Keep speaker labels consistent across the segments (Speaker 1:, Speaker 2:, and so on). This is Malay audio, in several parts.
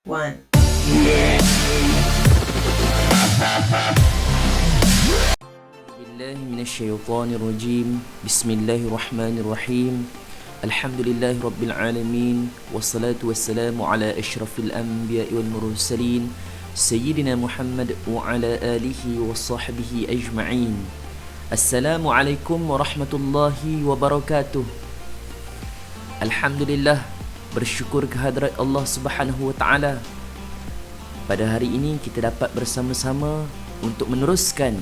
Speaker 1: One.
Speaker 2: بالله من الشيطان الرجيم بسم الله الرحمن الرحيم الحمد لله رب العالمين والصلاة والسلام على أشرف الأنبياء والمرسلين سيدنا محمد وعلى آله وصحبه أجمعين. السلام عليكم ورحمة الله وبركاته. Alhamdulillah, bersyukur kehadrat Allah Subhanahu wa taala. Pada hari ini kita dapat bersama-sama untuk meneruskan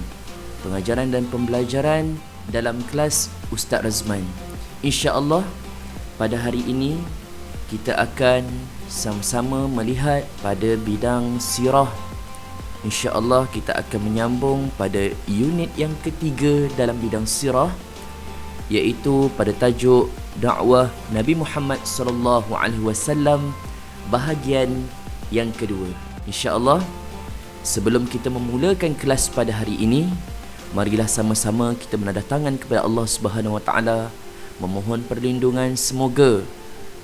Speaker 2: pengajaran dan pembelajaran dalam kelas Ustaz Razman. Insya-Allah pada hari ini kita akan sama-sama melihat pada bidang sirah. Insya-Allah kita akan menyambung pada unit yang ketiga dalam bidang sirah, iaitu pada tajuk dakwah Nabi Muhammad sallallahu alaihi wasallam bahagian yang kedua. Insya-Allah sebelum kita memulakan kelas pada hari ini, marilah sama-sama kita menadah tangan kepada Allah Subhanahu wa taala, memohon perlindungan semoga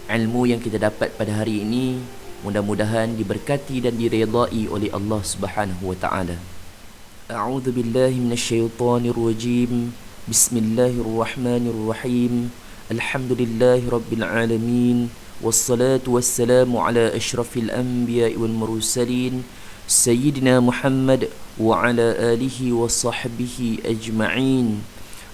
Speaker 2: ilmu yang kita dapat pada hari ini mudah-mudahan diberkati dan diredai oleh Allah Subhanahu wa taala. A'udzu billahi minasyaitonir rajim. Bismillahirrahmanirrahim. Alhamdulillahi rabbil alamin. Wassalatu wassalamu ala asyrafil anbiya'i wal mursalin Sayyidina Muhammad wa ala alihi wa sahbihi ajma'in.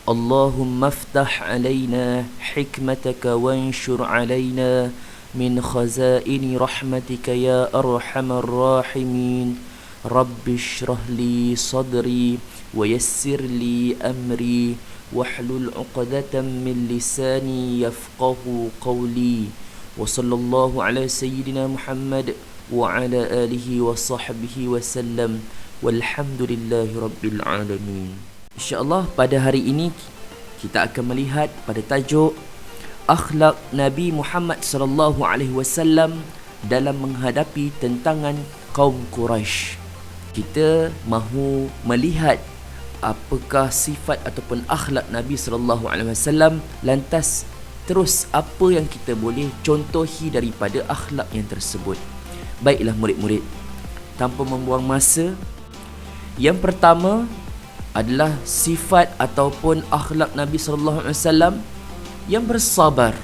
Speaker 2: Allahumma aftah alayna hikmataka wanshur alayna min khazaini rahmatika ya arhamar rahimin. Rabbi shrah li sadri wa yassir li amri wahlul 'uqdatam min lisani yafqahu qawli. Wa sallallahu ala sayyidina Muhammad wa ala alihi wa sahbihi wa sallam walhamdulillahi rabbil alamin. InsyaAllah pada hari ini kita akan melihat pada tajuk akhlak Nabi Muhammad sallallahu alaihi wasallam dalam menghadapi tentangan kaum Quraisy. Kita mahu melihat apakah sifat ataupun akhlak Nabi sallallahu alaihi wasallam, lantas terus apa yang kita boleh contohi daripada akhlak yang tersebut. Baiklah murid-murid, tanpa membuang masa, yang pertama adalah sifat ataupun akhlak Nabi sallallahu alaihi wasallam yang bersabar.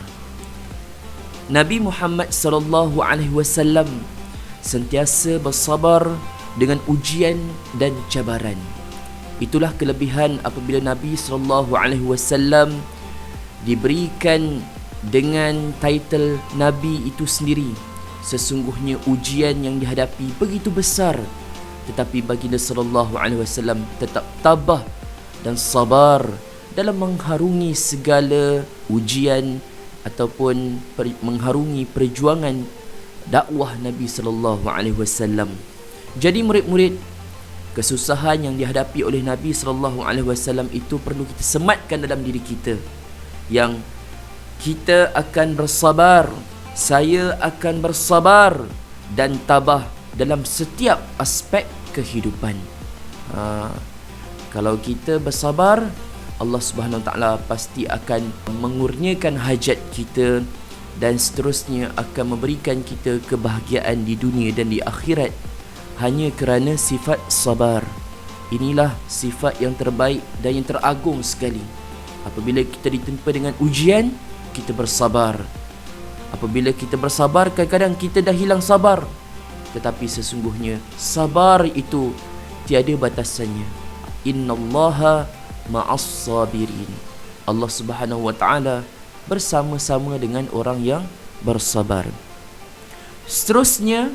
Speaker 2: Nabi Muhammad sallallahu alaihi wasallam sentiasa bersabar dengan ujian dan cabaran. Itulah kelebihan apabila Nabi sallallahu alaihi wasallam diberikan dengan title Nabi itu sendiri. Sesungguhnya ujian yang dihadapi begitu besar, tetapi baginda sallallahu alaihi wasallam tetap tabah dan sabar dalam mengharungi segala ujian ataupun mengharungi perjuangan dakwah Nabi sallallahu alaihi wasallam. Jadi murid-murid, kesusahan yang dihadapi oleh Nabi sallallahu alaihi wasallam itu perlu kita sematkan dalam diri kita, yang kita akan bersabar, saya akan bersabar dan tabah dalam setiap aspek kehidupan. Kalau kita bersabar, Allah Subhanahu Wa Taala pasti akan mengurniakan hajat kita dan seterusnya akan memberikan kita kebahagiaan di dunia dan di akhirat hanya kerana sifat sabar. Inilah sifat yang terbaik dan yang teragung sekali. Apabila kita ditempa dengan ujian, kita bersabar. Apabila kita bersabar, kadang-kadang kita dah hilang sabar, tetapi sesungguhnya sabar itu tiada batasannya. Innallaha ma'as sabirin. Allah Subhanahu wa taala bersama-sama dengan orang yang bersabar. Seterusnya,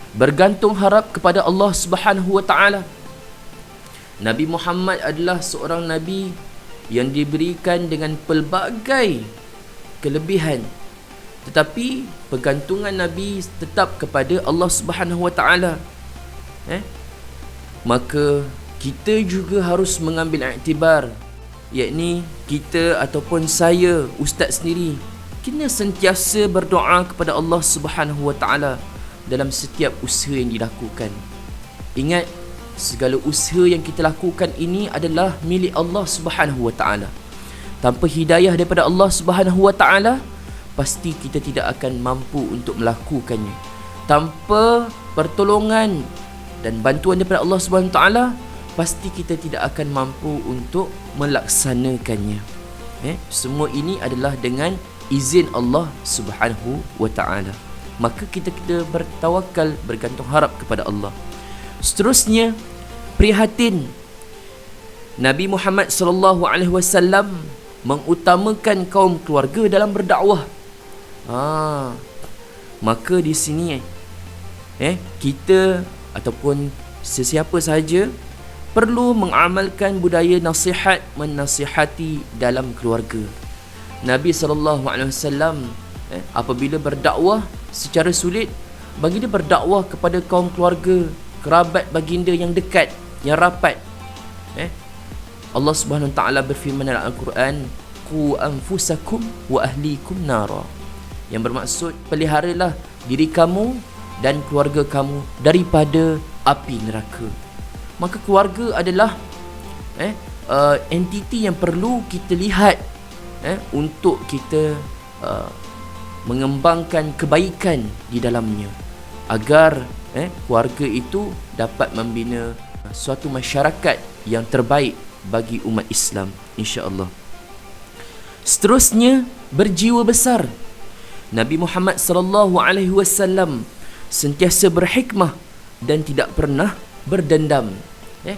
Speaker 2: bergantung harap kepada Allah Subhanahu wa taala. Nabi Muhammad adalah seorang nabi yang diberikan dengan pelbagai kelebihan, tetapi pergantungan Nabi tetap kepada Allah Subhanahu wa taala. Maka kita juga harus mengambil iktibar, yakni kita ataupun saya, ustaz sendiri, kena sentiasa berdoa kepada Allah Subhanahu wa taala dalam setiap usaha yang dilakukan. Ingat, segala usaha yang kita lakukan ini adalah milik Allah Subhanahu wa taala. Tanpa hidayah daripada Allah Subhanahu wa taala, pasti kita tidak akan mampu untuk melakukannya. tanpa pertolongan dan bantuan daripada Allah Subhanahu taala, pasti kita tidak akan mampu untuk melaksanakannya. Semua ini adalah dengan izin Allah Subhanahu wa taala. Maka kita bertawakal, bergantung harap kepada Allah. Seterusnya, prihatin Nabi Muhammad sallallahu alaihi wasallam mengutamakan kaum keluarga dalam berdakwah. Maka di sini kita ataupun sesiapa sahaja perlu mengamalkan budaya nasihat menasihati dalam keluarga. Nabi SAW apabila berdakwah secara sulit, bagi dia berdakwah kepada kaum keluarga, kerabat baginda yang dekat, yang rapat. Allah Subhanahu taala berfirman dalam Al-Quran, qu anfusakum wa ahlikum nara, yang bermaksud peliharalah diri kamu dan keluarga kamu daripada api neraka. Maka keluarga adalah entiti yang perlu kita lihat untuk kita mengembangkan kebaikan di dalamnya, agar keluarga itu dapat membina suatu masyarakat yang terbaik bagi umat Islam, insya-Allah. Seterusnya, berjiwa besar. Nabi Muhammad sallallahu alaihi wasallam sentiasa berhikmah dan tidak pernah berdendam.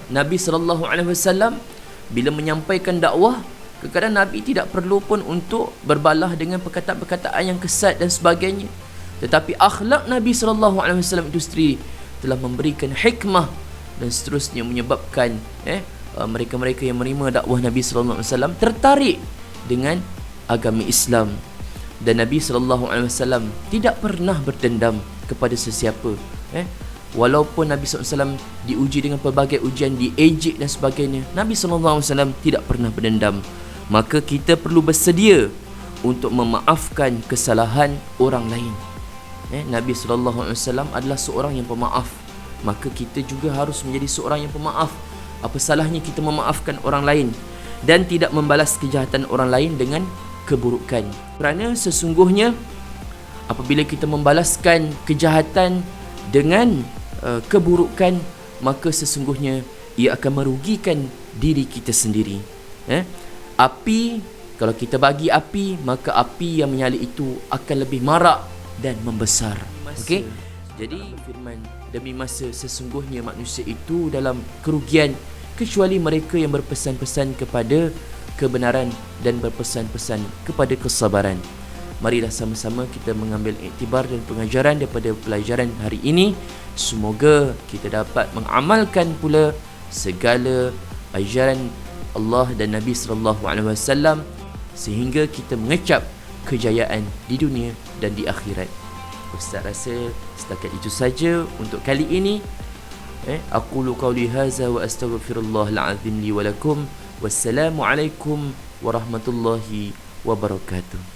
Speaker 2: Nabi sallallahu alaihi wasallam bila menyampaikan dakwah, kadang-kadang Nabi tidak perlu pun untuk berbalah dengan perkataan-perkataan yang kesat dan sebagainya. Tetapi akhlak Nabi sallallahu alaihi wasallam itu sendiri telah memberikan hikmah dan seterusnya menyebabkan mereka-mereka yang menerima dakwah Nabi sallallahu alaihi wasallam tertarik dengan agama Islam. Dan Nabi SAW tidak pernah berdendam kepada sesiapa. Walaupun Nabi SAW diuji dengan pelbagai ujian, diejek dan sebagainya, Nabi SAW tidak pernah berdendam. Maka kita perlu bersedia untuk memaafkan kesalahan orang lain. Nabi SAW adalah seorang yang pemaaf. Maka kita juga harus menjadi seorang yang pemaaf. Apa salahnya kita memaafkan orang lain dan tidak membalas kejahatan orang lain dengan keburukan. Kerana sesungguhnya apabila kita membalaskan kejahatan dengan keburukan, maka sesungguhnya ia akan merugikan diri kita sendiri. Api, kalau kita bagi api, maka api yang menyala itu akan lebih marak dan membesar. Okey. Jadi firman, demi masa sesungguhnya manusia itu dalam kerugian kecuali mereka yang berpesan-pesan kepada kebenaran dan berpesan-pesan kepada kesabaran. Marilah sama-sama kita mengambil iktibar dan pengajaran daripada pelajaran hari ini. Semoga kita dapat mengamalkan pula segala ajaran Allah dan Nabi SAW sehingga kita mengecap kejayaan di dunia dan di akhirat. Ustaz rasa setakat itu saja untuk kali ini. Aqulu qawli hadza wa astaghfirullahal azim li wa lakum. Wassalamualaikum warahmatullahi wabarakatuh.